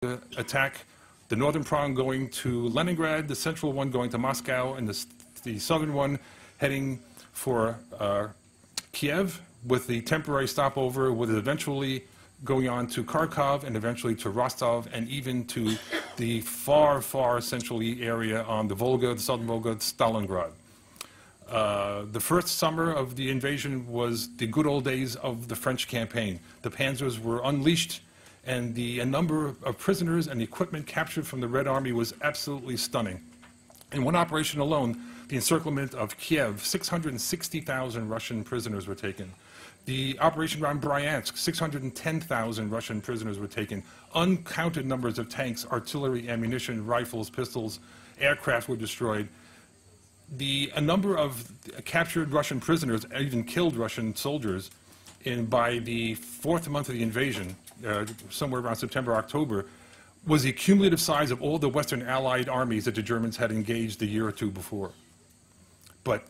attack, the northern prong going to Leningrad, the central one going to Moscow, and the southern one heading for Kiev, with the temporary stopover, with it eventually going on to Kharkov and eventually to Rostov and even to the far, far centrally area on the Volga, the southern Volga, Stalingrad. The first summer of the invasion was the good old days of the French campaign. The panzers were unleashed, and the number of prisoners and equipment captured from the Red Army was absolutely stunning. In one operation alone, the encirclement of Kiev, 660,000 Russian prisoners were taken. The operation around Bryansk, 610,000 Russian prisoners were taken. Uncounted numbers of tanks, artillery, ammunition, rifles, pistols, aircraft were destroyed. A number of captured Russian prisoners, even killed Russian soldiers, by the fourth month of the invasion, somewhere around September, October, was the cumulative size of all the Western Allied armies that the Germans had engaged a year or two before. But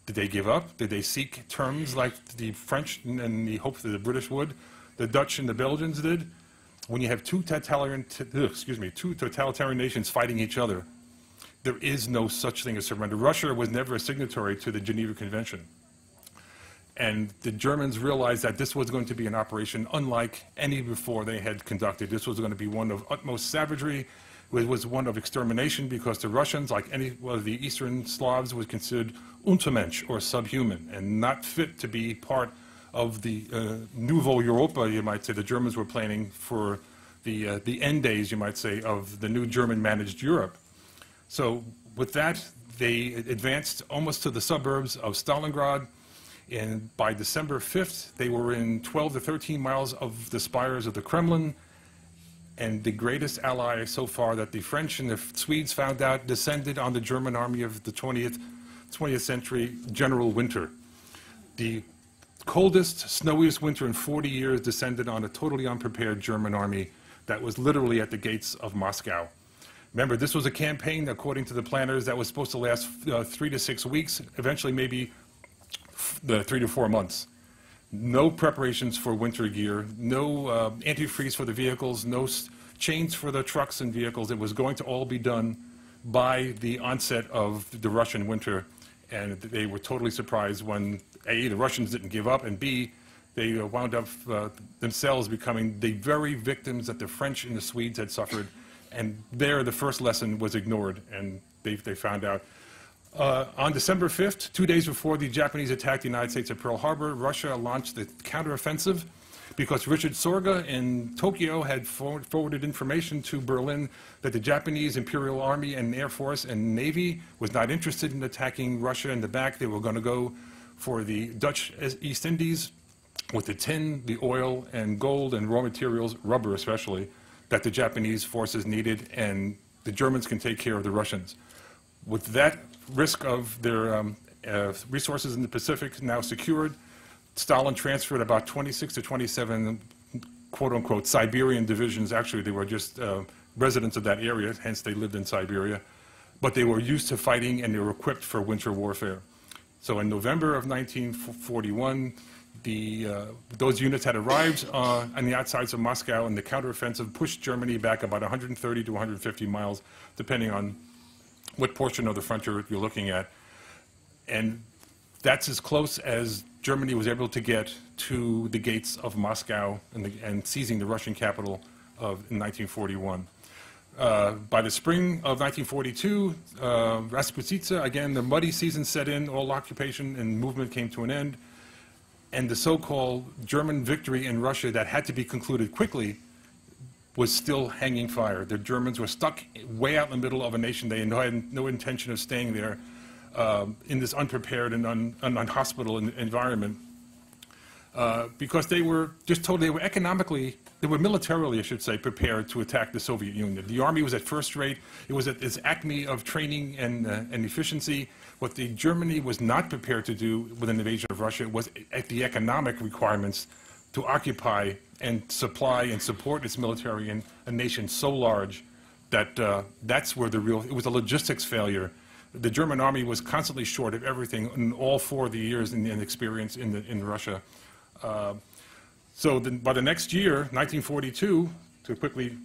did they give up? Did they seek terms like the French and the hope that the British would, the Dutch and the Belgians did? When you have two totalitarian nations fighting each other, there is no such thing as surrender. Russia was never a signatory to the Geneva Convention. And the Germans realized that this was going to be an operation unlike any before they had conducted. This was going to be one of utmost savagery. It was one of extermination, because the Russians, like any of the Eastern Slavs, was considered Untermensch, or subhuman, and not fit to be part of the Nouveau Europa, you might say. The Germans were planning for the end days, you might say, of the new German-managed Europe. So with that, they advanced almost to the suburbs of Stalingrad, and by December 5th, they were in 12 to 13 miles of the spires of the Kremlin, and the greatest ally so far that the French and the Swedes found out descended on the German army of the 20th century, General Winter. The coldest, snowiest winter in 40 years descended on a totally unprepared German army that was literally at the gates of Moscow. Remember, this was a campaign, according to the planners, that was supposed to last 3 to 6 weeks, eventually maybe 3 to 4 months. No preparations for winter gear, no antifreeze for the vehicles, no chains for the trucks and vehicles. It was going to all be done by the onset of the Russian winter, and they were totally surprised when, A, the Russians didn't give up, and B, they wound up themselves becoming the very victims that the French and the Swedes had suffered. And there, the first lesson was ignored, and they found out. On December 5th, 2 days before the Japanese attacked the United States at Pearl Harbor, Russia launched the counteroffensive because Richard Sorga in Tokyo had forwarded information to Berlin that the Japanese Imperial Army and Air Force and Navy was not interested in attacking Russia in the back. They were going to go for the Dutch East Indies with the tin, the oil, and gold and raw materials, rubber especially, that the Japanese forces needed, and the Germans can take care of the Russians. With that risk of their resources in the Pacific now secured, Stalin transferred about 26 to 27 quote-unquote Siberian divisions. Actually, they were just residents of that area, hence they lived in Siberia. But they were used to fighting, and they were equipped for winter warfare. So in November of 1941, those units had arrived on the outsides of Moscow, and the counteroffensive pushed Germany back about 130 to 150 miles, depending on what portion of the frontier you're looking at. And that's as close as Germany was able to get to the gates of Moscow and seizing the Russian capital in 1941. By the spring of 1942, Rasputitsa, again, the muddy season set in, all occupation and movement came to an end, and the so-called German victory in Russia that had to be concluded quickly was still hanging fire. The Germans were stuck way out in the middle of a nation. They had no intention of staying there in this unprepared and unhospitable environment because they were just told they were economically, they were militarily, I should say, prepared to attack the Soviet Union. The army was at first rate. It was at its acme of training and efficiency. What the Germany was not prepared to do with an invasion of Russia was at the economic requirements to occupy and supply and support its military in a nation so large that that's where it was a logistics failure. The German army was constantly short of everything in all 4 of the years in experience in Russia. So by the next year, 1942, to quickly